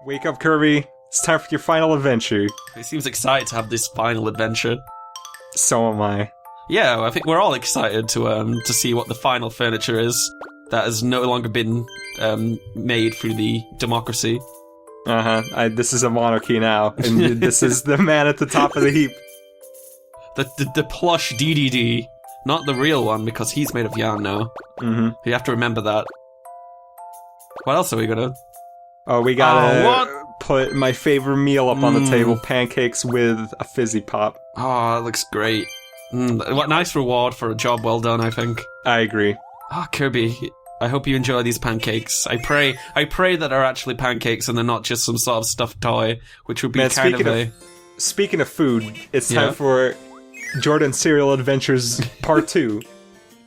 Wake up, Kirby. It's time for your final adventure. He seems excited to have this final adventure. So am I. Yeah, I think we're all excited to see what the final furniture is that has no longer been made through the democracy. This is a monarchy now, and this is the man at the top of the heap. The plush Dedede, not the real one, because he's made of yarn now. You have to remember that. What else are we gonna? Oh, we gotta put my favorite meal up on the table: pancakes with a fizzy pop. Oh, that looks great. What nice reward for a job well done, I think. I agree. Oh, Kirby, I hope you enjoy these pancakes. I pray that they're actually pancakes and they're not just some sort of stuffed toy, which would be kind of a... Speaking of food, it's time for Jordan's Cereal Adventures Part 2.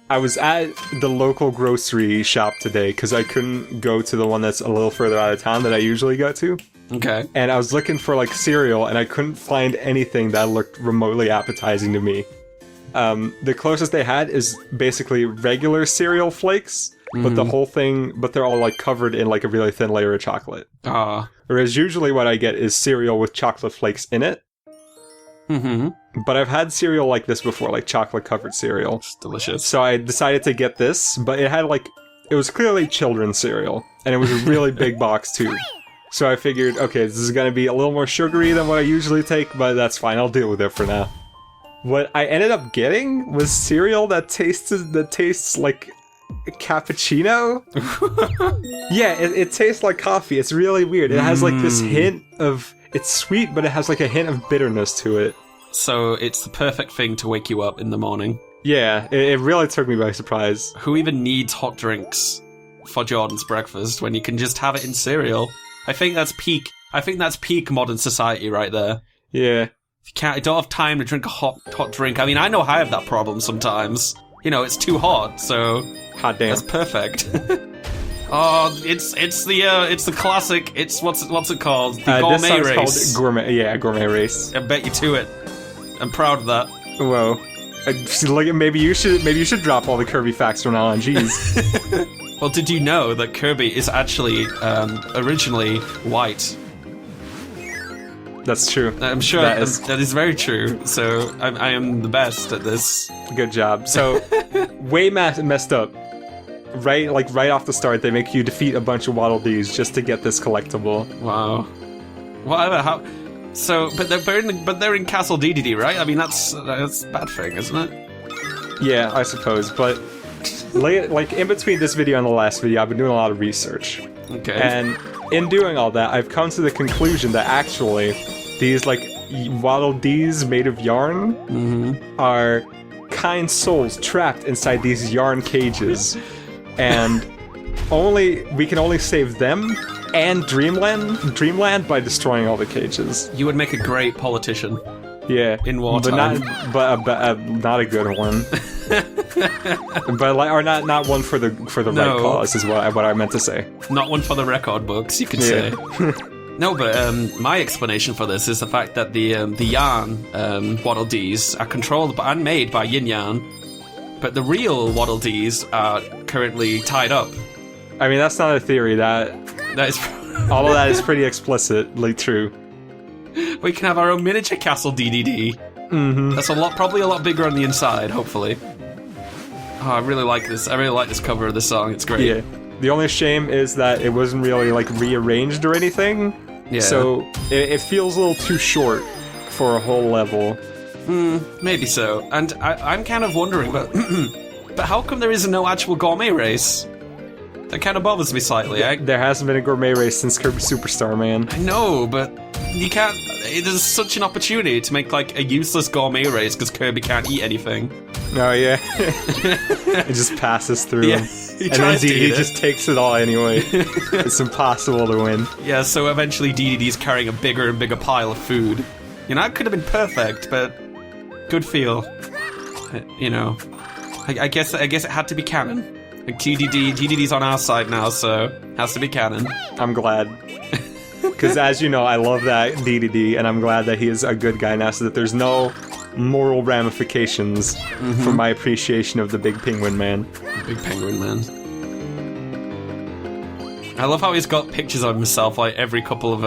I was at the local grocery shop today because I couldn't go to the one that's a little further out of town that I usually go to. Okay. And I was looking for, cereal, and I couldn't find anything that looked remotely appetizing to me. The closest they had is basically regular cereal flakes, but the whole thing, but they're all, covered in, a really thin layer of chocolate. Whereas usually what I get is cereal with chocolate flakes in it. But I've had cereal like this before, chocolate-covered cereal. It's delicious. So I decided to get this, but it had, it was clearly children's cereal, and it was a really big box, too. So I figured, okay, this is gonna be a little more sugary than what I usually take, but that's fine, I'll deal with it for now. What I ended up getting was cereal that tastes like a cappuccino. Yeah, it tastes like coffee. It's really weird. It has this hint of... It's sweet, but it has a hint of bitterness to it. So it's the perfect thing to wake you up in the morning. Yeah, it really took me by surprise. Who even needs hot drinks for Jordan's breakfast when you can just have it in cereal? I think that's peak modern society right there. Yeah. I don't have time to drink a hot drink. I mean, I know I have that problem sometimes. You know, it's too hot, so... Hot damn. That's perfect. Oh, it's the classic, it's, what's it called? The gourmet race. Called gourmet race. I bet you to it. I'm proud of that. Whoa. Maybe you should drop all the Kirby facts from now on, jeez. Well, did you know that Kirby is actually, originally white? That's true. I'm sure that is very true. So I am the best at this. Good job. So way messed up. Right off the start, they make you defeat a bunch of Waddle Dees just to get this collectible. Wow. Whatever. How? So, but they're in Castle Dedede, right? I mean, that's a bad thing, isn't it? Yeah, I suppose. But in between this video and the last video, I've been doing a lot of research. Okay. And in doing all that, I've come to the conclusion that actually these Waddle Dees made of yarn are kind souls trapped inside these yarn cages, and we can only save them and Dreamland by destroying all the cages. You would make a great politician. Yeah, in wartime, but not a good one. But not one for the right cause is what I meant to say. Not one for the record books, you could say. No, but my explanation for this is the fact that the yarn Waddle Dees are controlled and made by Yin Yarn, but the real Waddle Dees are currently tied up. I mean, that's not a theory. That is all of that is pretty explicitly true. We can have our own miniature Castle Dedede. That's probably a lot bigger on the inside, hopefully. Oh, I really like this. I really like this cover of the song. It's great. Yeah. The only shame is that it wasn't really rearranged or anything. Yeah. So it feels a little too short for a whole level. Maybe so. And I'm kind of wondering, but how come there is no actual gourmet race? That kind of bothers me slightly. There hasn't been a gourmet race since Kirby Superstar, man. I know, but you can't... There's such an opportunity to make, a useless gourmet race because Kirby can't eat anything. Oh, yeah. It just passes through him. He just takes it all anyway. It's impossible to win. Yeah, so eventually Dedede's carrying a bigger and bigger pile of food. You know, it could have been perfect, but... Good feel. You know... I guess it had to be canon. Dedede's on our side now, so it has to be canon. I'm glad. Because as you know, I love that Dedede, and I'm glad that he is a good guy now, so that there's no moral ramifications for my appreciation of the Big Penguin Man. Big Penguin Man. I love how he's got pictures of himself like every couple of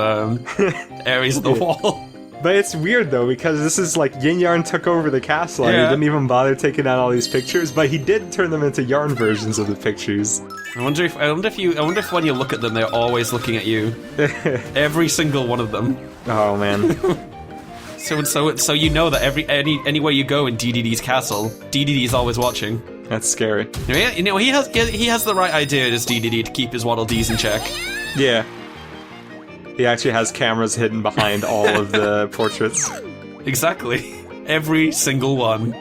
areas of the wall. But it's weird though, because this is like Yin Yarn took over the castle and he didn't even bother taking out all these pictures, but he did turn them into Yarn versions of the pictures. I wonder if when you look at them, they're always looking at you. Every single one of them. Oh man. So you know that anywhere you go in Dedede's castle, Dedede is always watching. That's scary. You know, he has the right idea, does Dedede, to keep his Waddle Dees in check. Yeah. He actually has cameras hidden behind all of the portraits. Exactly. Every single one.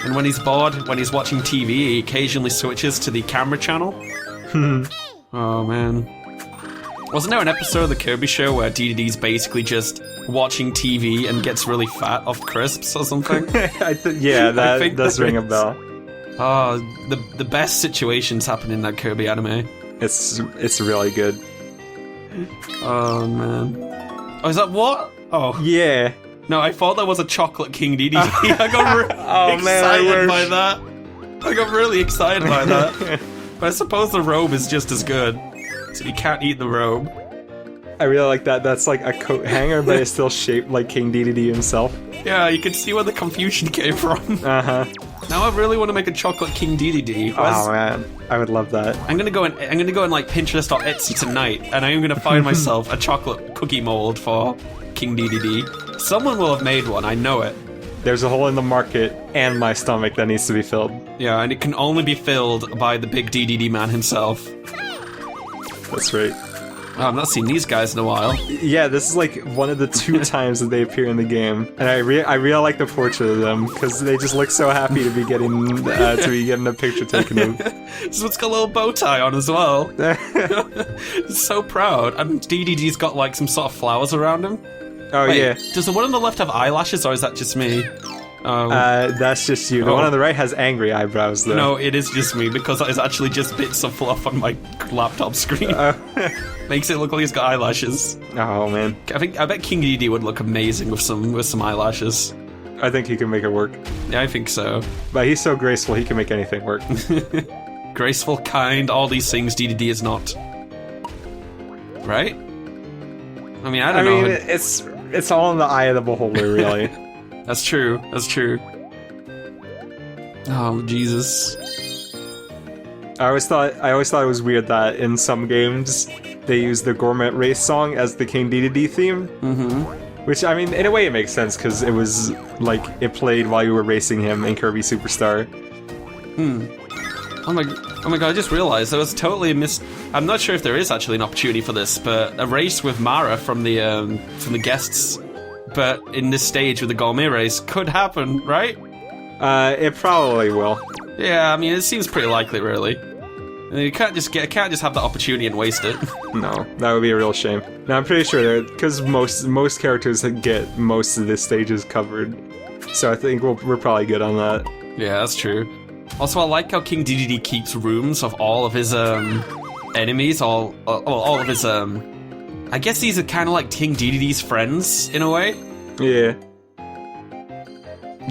And when he's bored, when he's watching TV, he occasionally switches to the camera channel. Oh man. Wasn't there an episode of the Kirby show where Dedede's basically just watching TV and gets really fat off crisps or something? Yeah, that does ring a bell. Oh, the best situations happen in that Kirby anime. It's really good. Oh man. Oh, is that what? Oh. Yeah. No, I thought that was a chocolate King Dedede. I got excited by that. I got really excited by that. But I suppose the robe is just as good. So you can't eat the robe. I really like that. That's like a coat hanger, but it's still shaped like King Dedede himself. Yeah, you can see where the confusion came from. Uh-huh. Now I really want to make a chocolate King Dedede. Oh man, I would love that. I'm gonna go on like Pinterest or Etsy tonight, and I'm gonna find myself a chocolate cookie mold for King Dedede. Someone will have made one, I know it. There's a hole in the market and my stomach that needs to be filled. Yeah, and it can only be filled by the big Dedede man himself. That's right. Oh, I've not seen these guys in a while. Yeah, this is like one of the 2 times that they appear in the game, and I really like the portrait of them because they just look so happy to be getting a picture taken of. This one's got a little bow tie on as well. He's so proud, and Dedede's got like some sort of flowers around him. Oh Wait, yeah. Does the one on the left have eyelashes, or is that just me? That's just you. The one on the right has angry eyebrows, though. No, it is just me, because that is actually just bits of fluff on my laptop screen. Makes it look like he's got eyelashes. Oh man. I bet King Dedede would look amazing with some eyelashes. I think he can make it work. Yeah, I think so. But he's so graceful, he can make anything work. Graceful, kind, all these things Dedede is not. Right? I mean, I don't know. It's all in the eye of the beholder, really. That's true. That's true. Oh, Jesus. I always thought it was weird that in some games they use the Gourmet Race song as the King Dedede theme. Mm-hmm. Which, I mean, in a way it makes sense, because it was, like, it played while you were racing him in Kirby Superstar. Oh my god, I just realized there was totally a I'm not sure if there is actually an opportunity for this, but a race with Mara from the guests, but in this stage with the gourmet race could happen, right? It probably will. Yeah, I mean, it seems pretty likely, really. You can't just have the opportunity and waste it. No, that would be a real shame. Now I'm pretty sure because most characters get most of the stages covered, so I think we're probably good on that. Yeah, that's true. Also, I like how King Dedede keeps rooms of all of his enemies, all of his I guess these are kind of like King Dedede's friends in a way. Yeah.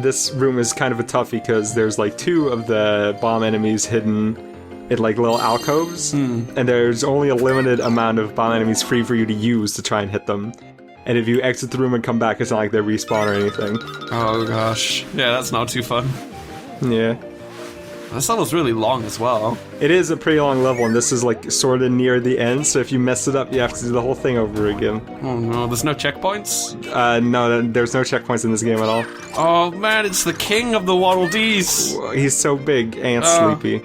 This room is kind of a toughie because there's like 2 of the bomb enemies hidden in like little alcoves, and there's only a limited amount of bomb enemies free for you to use to try and hit them. And if you exit the room and come back, it's not like they respawn or anything. Oh gosh. Yeah, that's not too fun. Yeah. This level's really long as well. It is a pretty long level, and this is like sort of near the end, so if you mess it up, you have to do the whole thing over again. Oh no, there's no checkpoints? No, there's no checkpoints in this game at all. Oh man, it's the king of the Waddle Dees! He's so big and sleepy.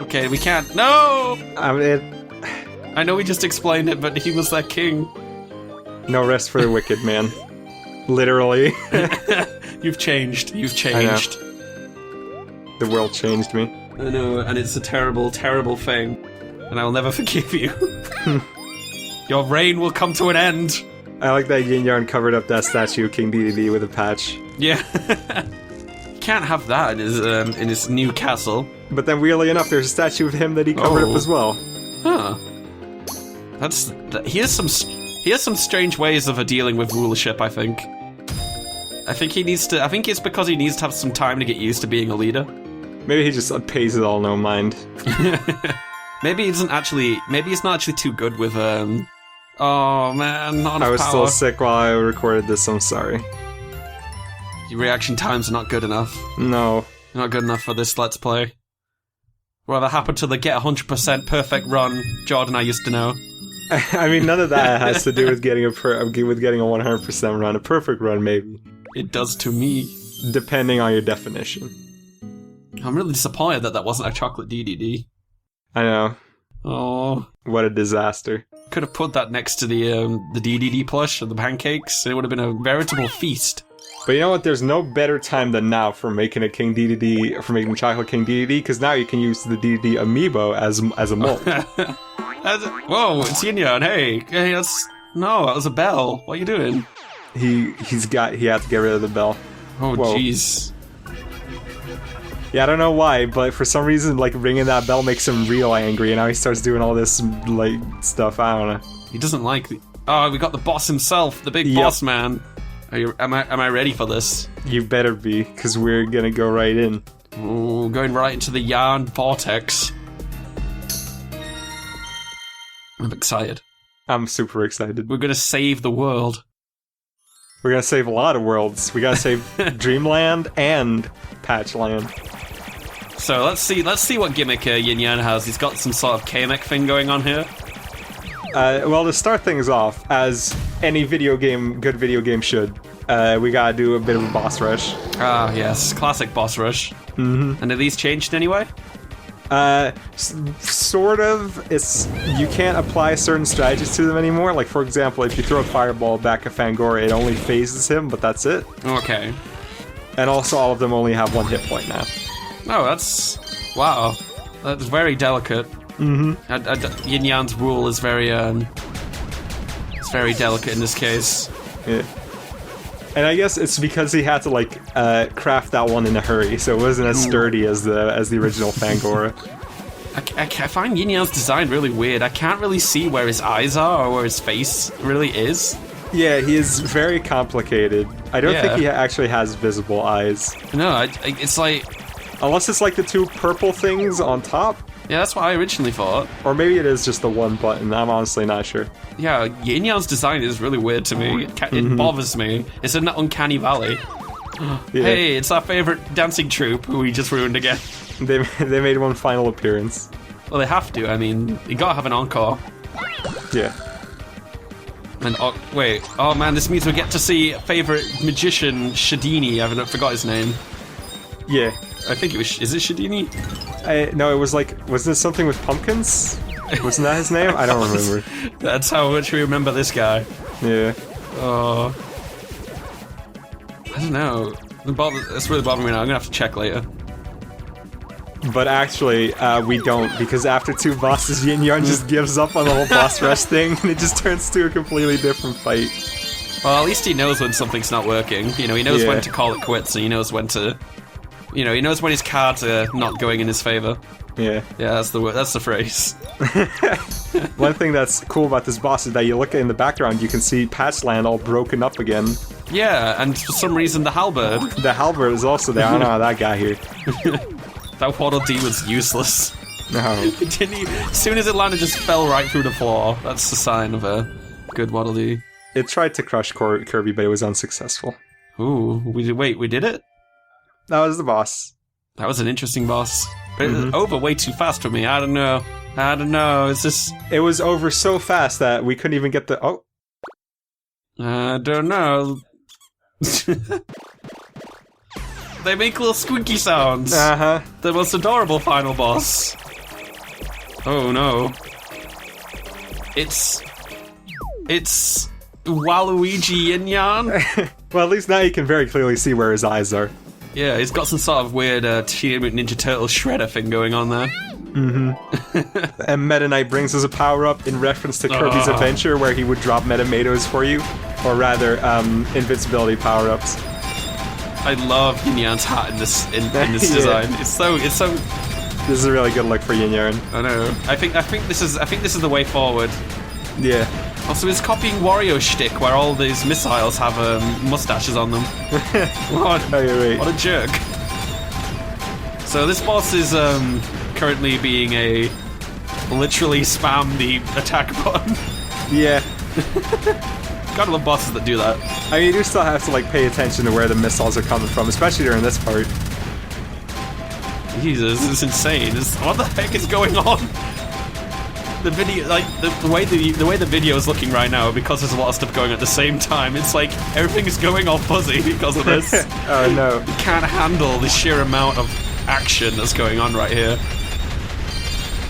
Okay, we can't. No! I know we just explained it, but he was that king. No rest for the wicked, man. Literally. You've changed. I know. The world changed me. I know, and it's a terrible, terrible thing. And I will never forgive you. Your reign will come to an end. I like that Yin Yarn covered up that statue of King Dedede with a patch. Yeah. You can't have that in his new castle. But then, weirdly enough, there's a statue of him that he covered up as well. Huh. He has some strange ways of dealing with rulership, I think. I think it's because he needs to have some time to get used to being a leader. Maybe he just pays it all no mind. Maybe it's not actually too good with oh man, not enough I was power. still sick while I recorded this, I'm sorry. Your reaction times are not good enough. No. Not good enough for this Let's Play. Whatever happened to the get 100% perfect run Jordan I used to know? I mean, none of that has to do with getting a 100% run. A perfect run, maybe. It does to me. Depending on your definition. I'm really disappointed that wasn't a chocolate DDD. I know. Oh. What a disaster. Could have put that next to the DDD plush and the pancakes. It would have been a veritable feast. But you know what? There's no better time than now for making a King DDD, for making Chocolate King DDD, because now you can use the DDD amiibo as a mold. Whoa, it's Yin Yang. Hey, that's... No, that was a bell. What are you doing? He had to get rid of the bell. Oh, jeez. Yeah, I don't know why, but for some reason, like, ringing that bell makes him real angry, and now he starts doing all this, like, stuff. I don't know. He doesn't like the... Oh, we got the boss himself, the big boss man. Am I ready for this? You better be, because we're gonna go right in. Ooh, going right into the yarn vortex. I'm excited. I'm super excited. We're gonna save the world. We're gonna save a lot of worlds. We gotta save Dreamland and Patchland. So let's see what gimmick Yin Yang has. He's got some sort of K-mech thing going on here. Well, to start things off, as any good video game should, we gotta do a bit of a boss rush. Ah, yes, classic boss rush. Mm-hmm. And are these changed in any way? Sort of. You can't apply certain strategies to them anymore. Like, for example, if you throw a fireball back at Fangora, it only phases him, but that's it. Okay. And also, all of them only have 1 hit point now. Oh, that's... Wow. That's very delicate. Mm-hmm. Yin Yang's rule is very, it's very delicate in this case. Yeah. And I guess it's because he had to, like, craft that one in a hurry, so it wasn't as sturdy as the original Fangora. I find Yin Yang's design really weird. I can't really see where his eyes are or where his face really is. Yeah, he is very complicated. I don't think he actually has visible eyes. No, it's like... Unless it's like the 2 purple things on top. Yeah, that's what I originally thought. Or maybe it is just the 1 button, I'm honestly not sure. Yeah, Yin Yang's design is really weird to me. It bothers me. It's in that uncanny valley. Yeah. Hey, it's our favourite dancing troupe who we just ruined again. They made one final appearance. Well, they have to. I mean, you gotta have an encore. Yeah. And wait, oh man, this means we get to see favourite magician Shadini. I forgot his name. Yeah. I think it was. Is it Shadini? No, it was like. Wasn't it something with pumpkins? Wasn't that his name? I don't remember. That's how much we remember this guy. Yeah. Oh. I don't know. That's really bothering me now. I'm gonna have to check later. But actually, we don't, because after 2 bosses, Yin Yang just gives up on the whole boss rush thing, and it just turns to a completely different fight. Well, at least he knows when something's not working. You know, he knows when to call it quits, and he knows when to... You know, he knows when his cards are not going in his favor. Yeah. Yeah, that's the phrase. One thing that's cool about this boss is that you look in the background, you can see Patchland all broken up again. Yeah, and for some reason the halberd. The halberd is also there. I don't know how that got here. That Waddle Dee was useless. No. As soon as it landed, it just fell right through the floor. That's the sign of a good Waddle Dee. It tried to crush Kirby, but it was unsuccessful. Ooh, we did it? That was the boss. That was an interesting boss. But it was over way too fast for me. I don't know. It's just... It was over so fast that we couldn't even get the... Oh. I don't know. They make little squeaky sounds. Uh-huh. The most adorable final boss. Oh no. It's Waluigi Yin Yang. Well, at least now you can very clearly see where his eyes are. Yeah, he's got some sort of weird Teenage Mutant Ninja Turtle shredder thing going on there. Mm-hmm. And Meta Knight brings us a power-up in reference to Kirby's Adventure, where he would drop Meta Matos for you. Or rather, invincibility power-ups. I love Yin Yang's hat in this design. It's so. This is a really good look for Yin Yang. I know. I think this is the way forward. Yeah. Also, he's copying Wario shtick, where all these missiles have mustaches on them. What? Oh, you're right. What a jerk. So this boss is currently being a literally spam the attack button. Yeah. Gotta love bosses that do that. I mean, you do still have to, like, pay attention to where the missiles are coming from, especially during this part. Jesus, this is insane. What the heck is going on? The video, like, the way the video is looking right now, because there's a lot of stuff going on at the same time, it's like everything is going all fuzzy because of this. Oh no. You can't handle the sheer amount of action that's going on right here.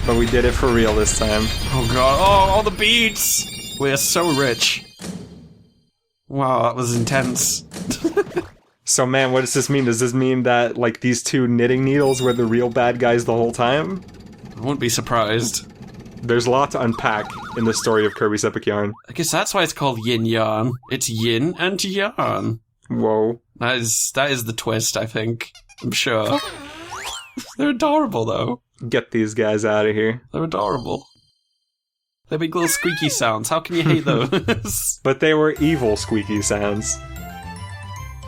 But we did it for real this time. Oh god, oh, all the beads! We are so rich. Wow, that was intense. So man, what does this mean? Does this mean that, like, these two knitting needles were the real bad guys the whole time? I wouldn't be surprised. There's a lot to unpack in the story of Kirby's Epic Yarn. I guess that's why it's called Yin Yarn. It's yin and yarn. Whoa. That is the twist, I think. I'm sure. They're adorable, though. Get these guys out of here. They're adorable. They make little squeaky sounds. How can you hate those? But they were evil squeaky sounds.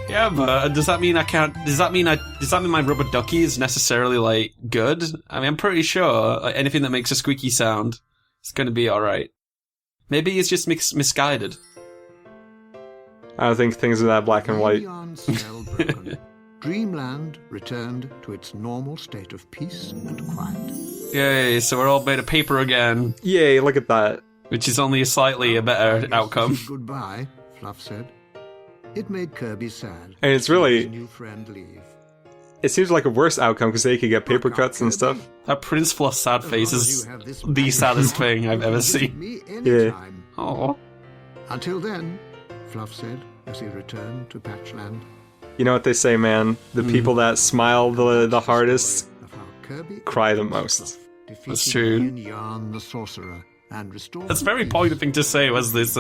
Yeah, but does that mean I can't? Does that mean my rubber ducky is necessarily, like, good? I mean, I'm pretty sure, like, anything that makes a squeaky sound is going to be all right. Maybe it's just misguided. I don't think things are that black and white. Dreamland returned to its normal state of peace and quiet. Yay! So we're all made of paper again. Yay! Look at that. Which is only slightly a better outcome. Goodbye, Fluff said. It made Kirby sad. And it's really... His new friend leave. It seems like a worse outcome because they could get paper cuts and stuff. That Prince Fluff sad face is the saddest thing I've ever seen. Yeah. Oh. Until then, Fluff said as he returned to Patchland. You know what they say, man? The people that smile the hardest cry the most. That's true. Yarn the sorcerer and restored. That's a very poignant thing to say as this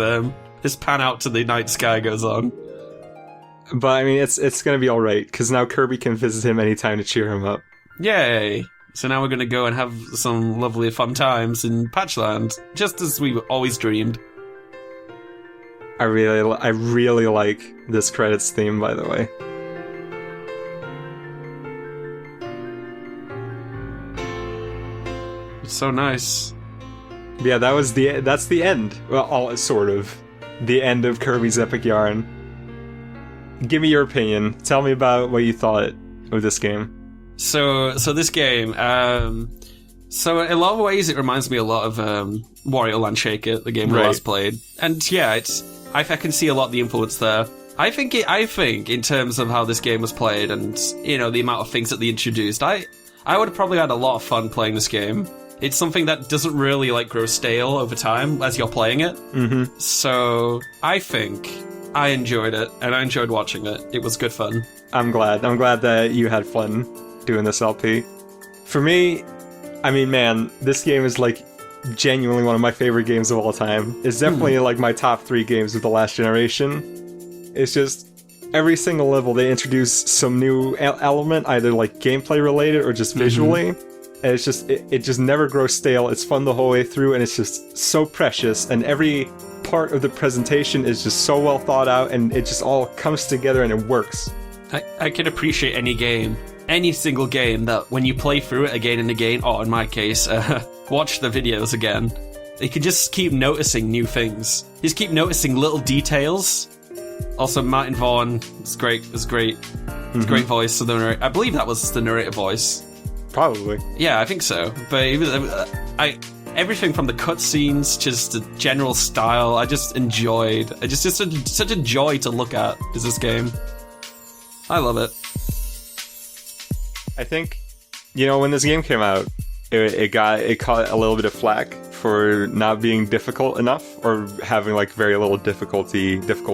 pan out to the night sky goes on. But I mean, it's gonna be all right because now Kirby can visit him anytime to cheer him up. Yay! So now we're gonna go and have some lovely fun times in Patchland, just as we always dreamed. I really like this credits theme, by the way. It's so nice. Yeah, that's the end. Well, all sort of the end of Kirby's Epic Yarn. Give me your opinion. Tell me about what you thought of this game. So this game, so in a lot of ways it reminds me a lot of Wario Land Shake It, the game we last played. And yeah, I can see a lot of the influence there. I think in terms of how this game was played and, you know, the amount of things that they introduced, I would have probably had a lot of fun playing this game. It's something that doesn't really, like, grow stale over time as you're playing it. Mm-hmm. So I think I enjoyed it, and I enjoyed watching it. It was good fun. I'm glad that you had fun doing this LP. For me, I mean, man, this game is, like, genuinely one of my favorite games of all time. It's definitely, like, my top 3 games of the last generation. It's just, every single level they introduce some new element, either, like, gameplay related or just visually. And it's just, it just never grows stale. It's fun the whole way through, and it's just so precious. And every part of the presentation is just so well thought out, and it just all comes together and it works. I can appreciate any game, any single game, that when you play through it again and again, or in my case, watch the videos again, you can just keep noticing new things. You just keep noticing little details. Also, Martin Vaughn is great. It's great. It's a great voice. So I believe that was the narrator voice. Probably. Yeah, I think so. But it was, everything from the cutscenes, just the general style, I just enjoyed. It's just such a joy to look at, is this game. I love it. I think, you know, when this game came out, it caught a little bit of flack for not being difficult enough, or having, like, very little difficult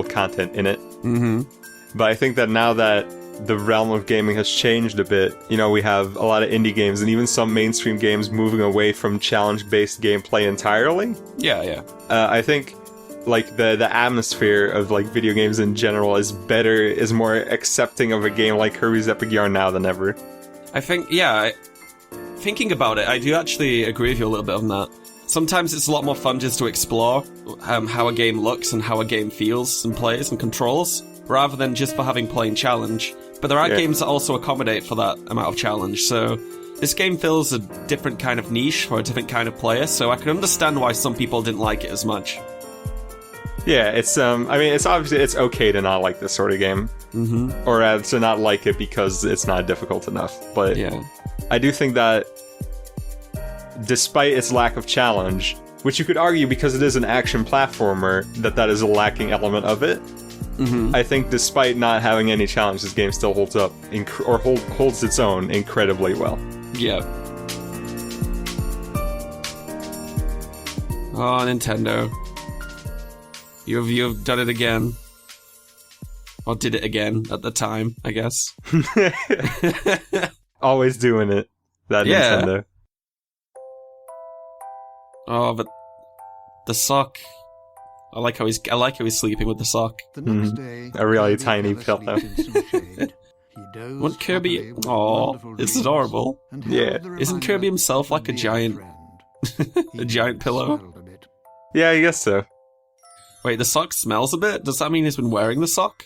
content in it. Mm-hmm. But I think that now that the realm of gaming has changed a bit, you know, we have a lot of indie games and even some mainstream games moving away from challenge-based gameplay entirely. Yeah. I think, like, the atmosphere of, like, video games in general is more accepting of a game like Kirby's Epic Yarn now than ever. I think, yeah, thinking about it, I do actually agree with you a little bit on that. Sometimes it's a lot more fun just to explore how a game looks and how a game feels and plays and controls, rather than just for having plain challenge. But there are games that also accommodate for that amount of challenge, so this game fills a different kind of niche for a different kind of player, so I can understand why some people didn't like it as much. Yeah, it's I mean, it's obviously it's okay to not like this sort of game, or to not like it because it's not difficult enough. But Yeah. I do think that despite its lack of challenge, which you could argue because it is an action platformer, that is a lacking element of it. I think despite not having any challenge, this game still holds up, holds its own incredibly well. Yeah. Oh, Nintendo. You've done it again. Or did it again at the time, I guess. Always doing it. That Yeah. Nintendo. Oh, but the sock. I like how he's sleeping with the sock. The next day, A really Kirby tiny fell pillow. asleep in some shade. He dozed Wouldn't Kirby? happily with Oh, wonderful it's dreams adorable. and Yeah. held the Isn't reminder Kirby himself of like a being giant- friend. a giant pillow? Smiled a bit. Yeah, I guess so. Wait, the sock smells a bit? Does that mean he's been wearing the sock?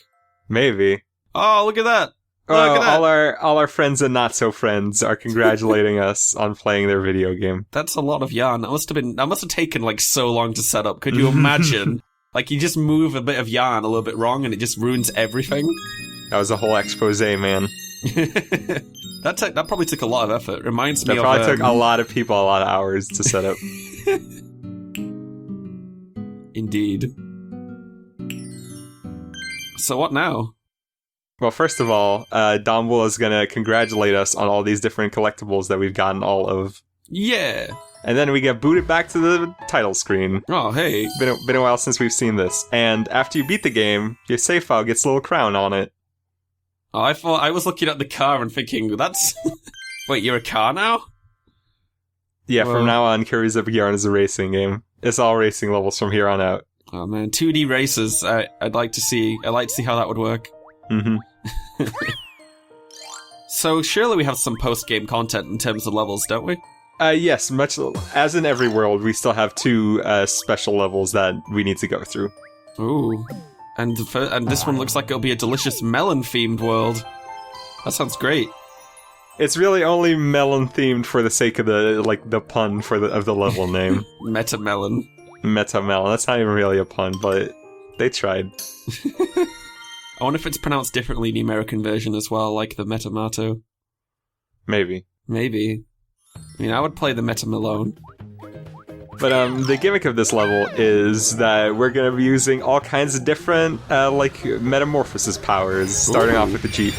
Maybe. Oh, look at that! Look Well, at that! all our friends and not so friends are congratulating us on playing their video game. That's a lot of yarn. That must have taken like so long to set up. Could you imagine? Like you just move a bit of yarn a little bit wrong and it just ruins everything. That was a whole expose, man. That probably took a lot of effort. Reminds me That of probably took a lot of people a lot of hours to set up. Indeed. So what now? Well, first of all, Domwell is gonna congratulate us on all these different collectibles that we've gotten all of. Yeah. And then we get booted back to the title screen. Oh, hey. Been a while since we've seen this. And after you beat the game, your save file gets a little crown on it. Oh, I was looking at the car and thinking, that's... Wait, you're a car now? Yeah, Whoa. from now on, Kirby's Epic Yarn is a racing game. It's all racing levels from here on out. Oh man, 2D races. I'd like to see how that would work. Mm-hmm. So surely we have some post-game content in terms of levels, don't we? Yes, much as in every world, we still have two special levels that we need to go through. Ooh. And this one looks like it'll be a delicious melon-themed world. That sounds great. It's really only melon themed for the sake of the pun of the level name. Meta melon. Meta melon. That's not even really a pun, but they tried. I wonder if it's pronounced differently in the American version as well, like the Metamato. Maybe. Maybe. I mean, I would play the Meta Malone. But the gimmick of this level is that we're going to be using all kinds of different metamorphosis powers, starting off with the Jeep.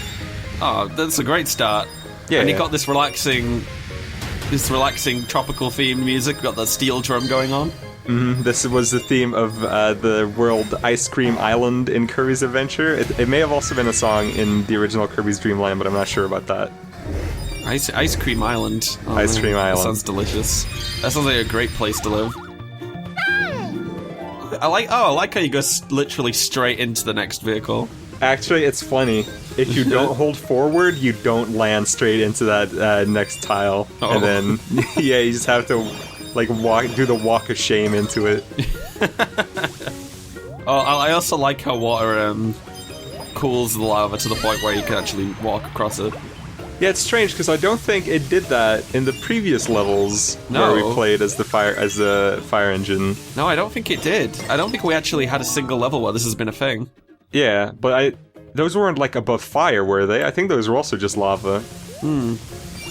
Oh, that's a great start. Yeah, and you yeah. got this relaxing tropical themed music. Got that steel drum going on. This was the theme of the world Ice Cream Island in Kirby's Adventure. It may have also been a song in the original Kirby's Dream Land, but I'm not sure about that. Ice Cream Island. Oh, Ice Cream Island. That sounds delicious. That sounds like a great place to live. I like how you go literally straight into the next vehicle. Actually, it's funny. If you don't hold forward, you don't land straight into that next tile. Oh. And then, yeah, you just have to do the walk of shame into it. Oh, I also like how water cools the lava to the point where you can actually walk across it. Yeah, it's strange because I don't think it did that in the previous levels where we played as the fire engine. No, I don't think it did. I don't think we actually had a single level where this has been a thing. Yeah, but those weren't above fire, were they? I think those were also just lava.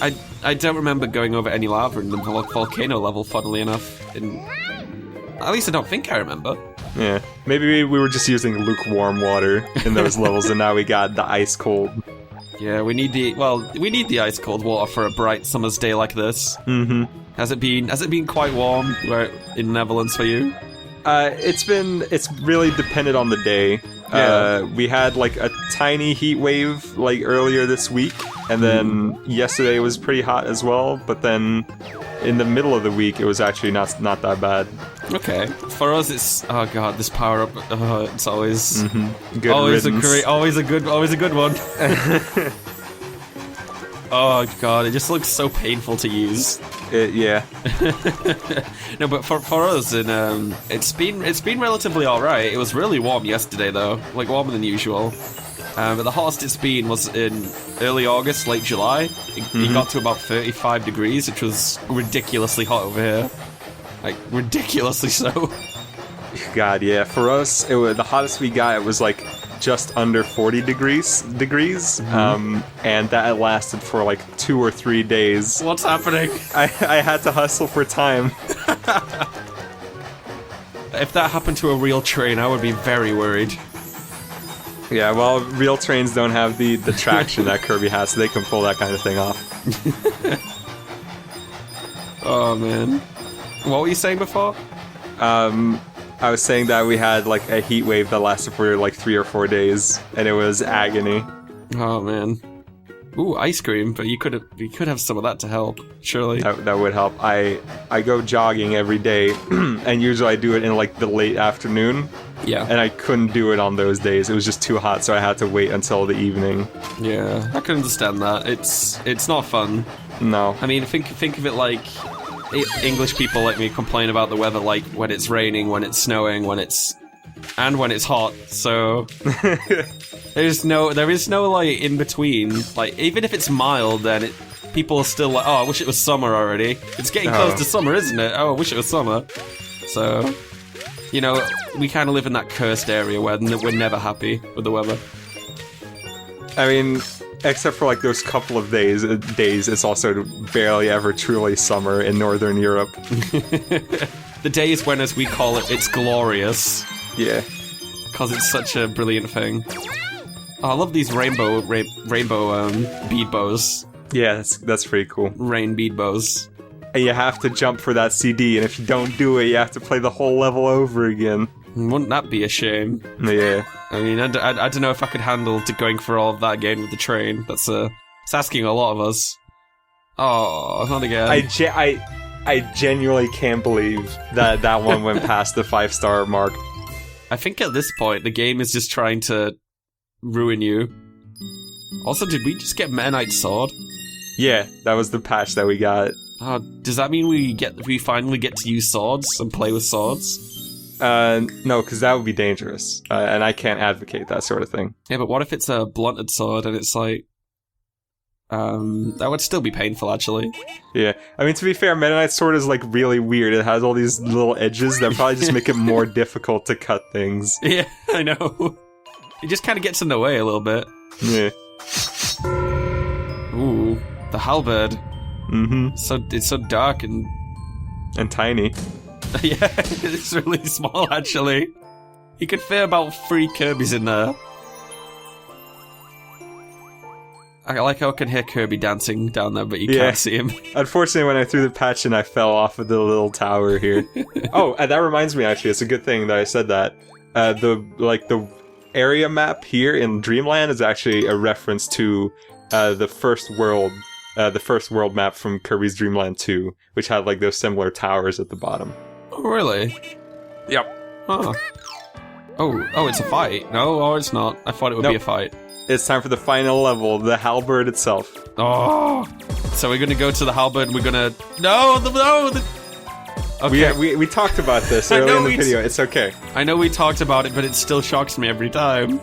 I don't remember going over any lava in the volcano level, funnily enough. At least I don't think I remember. Yeah, maybe we were just using lukewarm water in those levels, and now we got the ice cold. Yeah, we need the ice cold water for a bright summer's day like this. Mm-hmm. Has it been quite warm in Netherlands for you? It's really dependent on the day. Yeah. We had a tiny heat wave earlier this week, and then yesterday was pretty hot as well, but then in the middle of the week it was actually not that bad. Okay. For us it's this power up it's always Good always riddance. always a good one. Oh god, it just looks so painful to use. Yeah. No, but for us, it's been relatively alright. It was really warm yesterday, though, warmer than usual. But the hottest it's been was in early August, late July. It got to about 35 degrees, which was ridiculously hot over here. Like, ridiculously so. God, yeah. For us, the hottest we got, it was like just under 40 degrees. And that lasted for like 2 or 3 days. What's happening? I had to hustle for time. If that happened to a real train, I would be very worried. Yeah, well, real trains don't have the traction that Kirby has, so they can pull that kind of thing off. Oh, man. What were you saying before? I was saying that we had like a heat wave that lasted for like 3 or 4 days, and it was agony. Oh, man. Ooh, ice cream, but you could have some of that to help, surely. That would help. I go jogging every day, and usually I do it in like the late afternoon. Yeah. And I couldn't do it on those days. It was just too hot, so I had to wait until the evening. Yeah, I can understand that. It's not fun. No. I mean, think of it like English people like me complain about the weather like when it's raining, when it's snowing, when it's hot. So there is no like in between. Like even if it's mild, then people are still like, oh, I wish it was summer already. It's getting close to summer, isn't it? Oh, I wish it was summer. So, you know, we kind of live in that cursed area where we're never happy with the weather. I mean, except for like those couple of days, it's also barely ever truly summer in Northern Europe. The days when, as we call it, it's glorious. Yeah. Because it's such a brilliant thing. Oh, I love these rainbow bead bows. Yeah, that's pretty cool. Rain bead bows. And you have to jump for that CD, and if you don't do it, you have to play the whole level over again. Wouldn't that be a shame? Yeah. I mean, I don't know if I could handle going for all of that again with the train. It's asking a lot of us. Oh, not again. I genuinely can't believe that one went past the 5-star mark. I think at this point, the game is just trying to ruin you. Also, did we just get Meta Knight's sword? Yeah, that was the patch that we got. Does that mean we finally get to use swords and play with swords? No, because that would be dangerous, and I can't advocate that sort of thing. Yeah, but what if it's a blunted sword and it's like... that would still be painful, actually. Yeah, I mean, to be fair, Meta Knight's sword is, like, really weird. It has all these little edges that probably just make it more difficult to cut things. Yeah, I know. It just kind of gets in the way a little bit. Yeah. Ooh, the halberd. Mm-hmm. So it's so dark and tiny. Yeah, it's really small, actually. You could fit about 3 Kirbys in there. I like how I can hear Kirby dancing down there, but you can't see him. Unfortunately, when I threw the patch in, I fell off of the little tower here. Oh, and that reminds me, actually, it's a good thing that I said that. The area map here in Dreamland is actually a reference to the first world map from Kirby's Dream Land 2, which had like those similar towers at the bottom. Oh, really? Yep. Huh. Oh, it's a fight. No, it's not. I thought it would be a fight. It's time for the final level, the halberd itself. Oh, so we're gonna go to the halberd. We're gonna no. Okay. We talked about this earlier in the video. It's okay. I know we talked about it, but it still shocks me every time.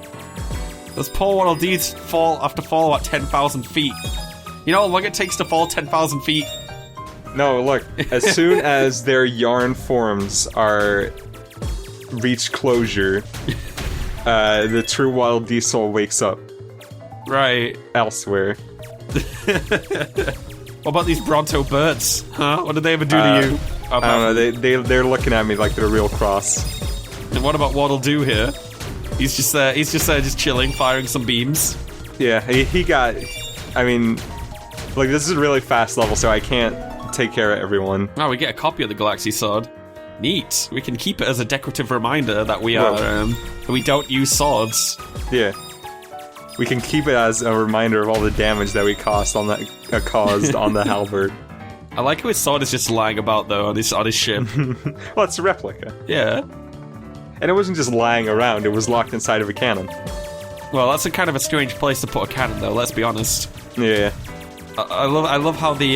Those poor Waddle Dees have to fall about 10,000 feet. You know how long it takes to fall 10,000 feet? No, look. As soon as their yarn forms reach closure, the true Waddle Dee soul wakes up. Right. Elsewhere. What about these Bronto birds? Huh? What did they ever do to you? I don't know. They're looking at me like they're real cross. And what about Waddle Doo here? He's just there, just chilling, firing some beams. Yeah, he got... I mean, like, this is a really fast level, so I can't take care of everyone. Oh, we get a copy of the Galaxy Sword. Neat. We can keep it as a decorative reminder that we don't use swords. Yeah. We can keep it as a reminder of all the damage that we caused on the halberd. I like how his sword is just lying about, though, on his ship. Well, it's a replica. Yeah. And it wasn't just lying around, it was locked inside of a cannon. Well, that's a kind of a strange place to put a cannon, though, let's be honest. Yeah. I love how the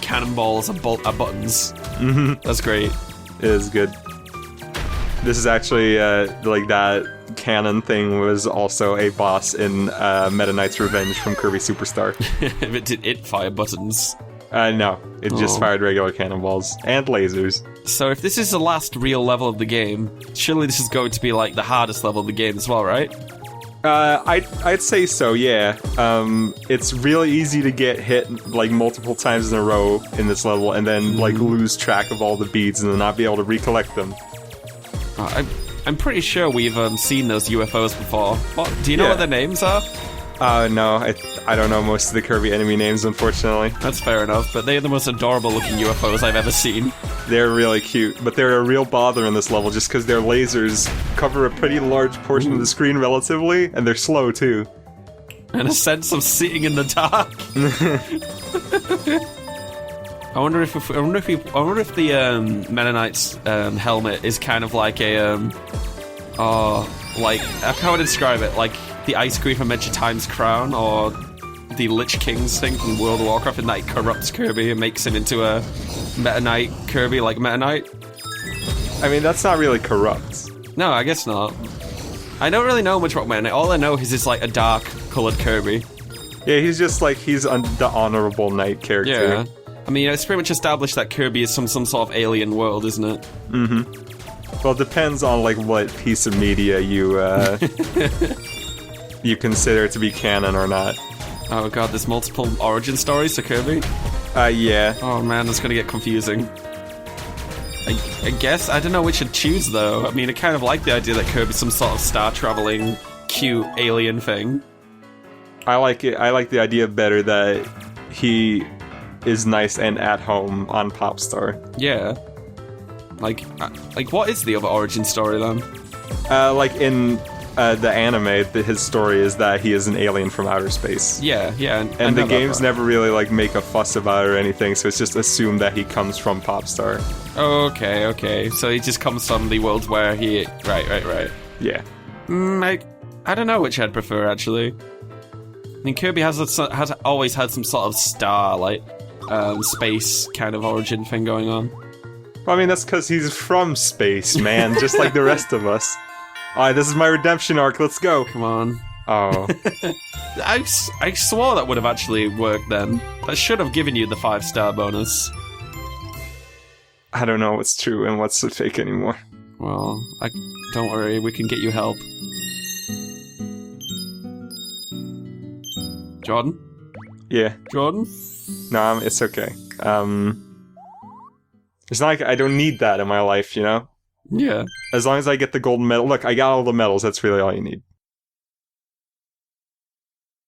cannonballs are buttons. Mm-hmm. That's great. It is good. This is actually, like, that canon thing was also a boss in Meta Knight's Revenge from Kirby Superstar. But did it fire buttons? No, it just fired regular cannonballs and lasers. So if this is the last real level of the game, surely this is going to be like the hardest level of the game as well, right? I'd say so, yeah. It's really easy to get hit like multiple times in a row in this level, and then like lose track of all the beads and then not be able to recollect them. I'm pretty sure we've seen those UFOs before. Do you know what their names are? No, I don't know most of the Kirby enemy names, unfortunately. That's fair enough, but they're the most adorable looking UFOs I've ever seen. They're really cute, but they're a real bother in this level just because their lasers cover a pretty large portion of the screen relatively, and they're slow too. And a sense of seeing in the dark. I wonder if the Meta Knight's helmet is kind of like a like how would I describe it? Like the ice cream from Adventure Time's crown, or the Lich King's thing from World of Warcraft, and that it corrupts Kirby and makes him into a Meta Knight Kirby, like Meta Knight. I mean, that's not really corrupt. No, I guess not. I don't really know much about Meta Knight. All I know is it's like a dark colored Kirby. Yeah, he's just like the honorable knight character. Yeah. I mean, it's pretty much established that Kirby is some sort of alien world, isn't it? Mm-hmm. Well, it depends on like what piece of media you you consider to be canon or not. Oh god, there's multiple origin stories to Kirby? Yeah. Oh man, that's gonna get confusing. I guess, I don't know which to choose though. I mean, I kind of like the idea that Kirby's some sort of star-traveling, cute alien thing. I like it. I like the idea better that he is nice and at home on Popstar. Yeah. Like what is the other origin story then? Like in the anime, his story is that he is an alien from outer space. Yeah, yeah. And the games never really like make a fuss about it or anything, so it's just assumed that he comes from Popstar. Okay. So he just comes from the world where he... Right. Yeah. I don't know which I'd prefer, actually. I mean, Kirby has always had some sort of star, like, space kind of origin thing going on. Well, I mean, that's because he's from space, man, just like the rest of us. Alright, this is my redemption arc, let's go. Come on. Oh. I swore that would have actually worked then. That should have given you the 5-star bonus. I don't know what's true and what's fake anymore. Well, don't worry, we can get you help. Jordan? Yeah. Jordan? No, it's okay. It's not like I don't need that in my life, you know? Yeah. As long as I get the golden medal. Look, I got all the medals, that's really all you need.